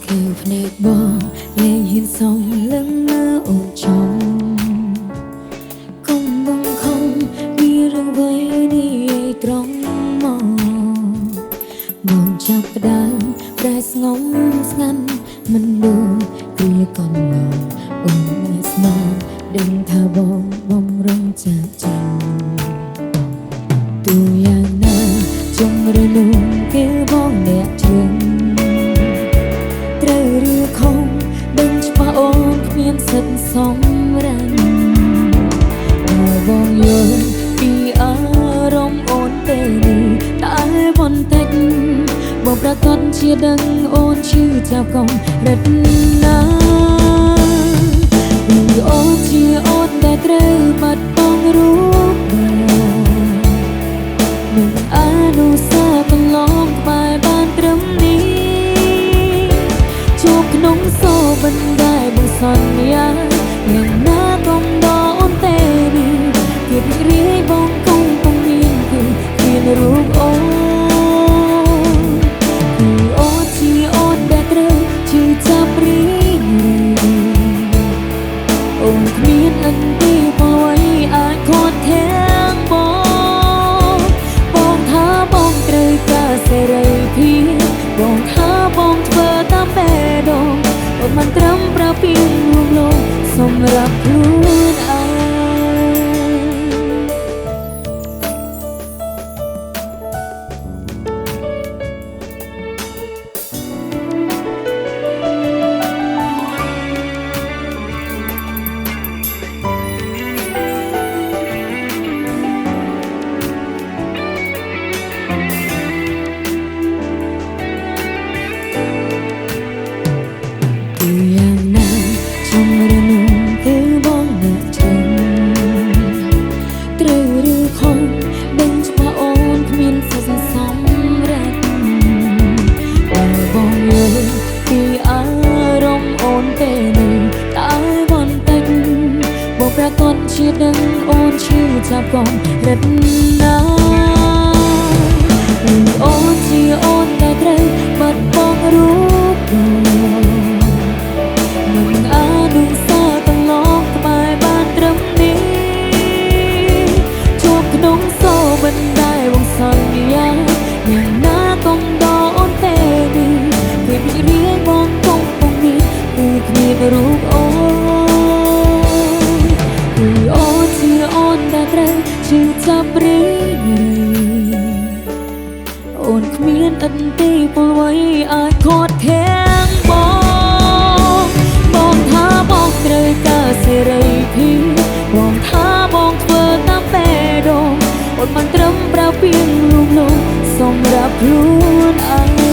คือភ្នែកបងលែងហ៊ានសំលឹងមើលអូនចំកុំបងខំមានរឿងអ្វីនេះត្រង់មកបងចាប់ផ្ដើមប្រែស្ងំស្ងាត់មិនដូចគ្រាកន្លងអូនមិនស្មានដឹងថាបងបំរុងចាក់ចេញទូយ៉ាងណាចង់រលំគេបងអ្នកជ្រឹងត្រូវឬខំដឹងច្បាស់អូនគ្មានសិទ្ធសម្រានបងយល់ពីអារម្មណ៍អូនពេលនេះតែបន្តិចបងប្រកាសជាដឹងអូនឈឺចាប់កុំរត់ណាពីអូនជាអូនដែលត្រូវបាត់បង់រូបមិនអនុស្សាវរីយ៍កន្លងក្បែរបានត្រឹមនេះជួបក្នុងសូបណ្ដាយបងសន្យាយ៉ាងណាកុំដល់អូនទេនេះភាពរីករាយបងកុំមានគឺមានរូបអូនគឺអូនជាអូនដែលត្រូវជឿចាប់រីករាយអូនគ្មានអន្ទីអ្វីអាចខកខាំងបងថាបងត្រូវការសេរីភាពបងថាបងធ្វើតាមបេះដូងអូនមិនត្រឹមប្រើពាក្យលួងលោមសម្រាប់ខ្លួនឯងយ៉ាងណាចង់រលំគឺបងអ្នកជ្រឹងត្រូវឬខំដឹងច្បាស់អូនគ្មានសិទ្ធិសម្រាប់តែបងយល់ពីអារម្មណ៍អូនពេលនេះតែបន្តិចបងប្រកាសជាដឹងអូនឈឺចាប់កុំរត់ណាអូនជាអូនដែលត្រូវបាត់បង់រូបមិនអនុស្សាវរីយ៍កន្លងក្បែរបានត្រឹមនេះជួបក្នុងសូបណ្ដាយបងសន្យាយ៉ាងណាកុំដល់អូនទេនេះភាពរីករាយបងកុំមានគឺគ្មានរូបអូនគឺអូនជាអូនដែលត្រូវជឿចាប់រីករាយអូនគ្មានអន្ទីពលអ្វីអាចខកខាំងបងថាបងត្រូវការសេរីភាពបងថាបងធ្វើតាមបេះដូងអូនមិនត្រឹមប្រើពាក្យលួងលោមសម្រាប់ខ្លួនឯង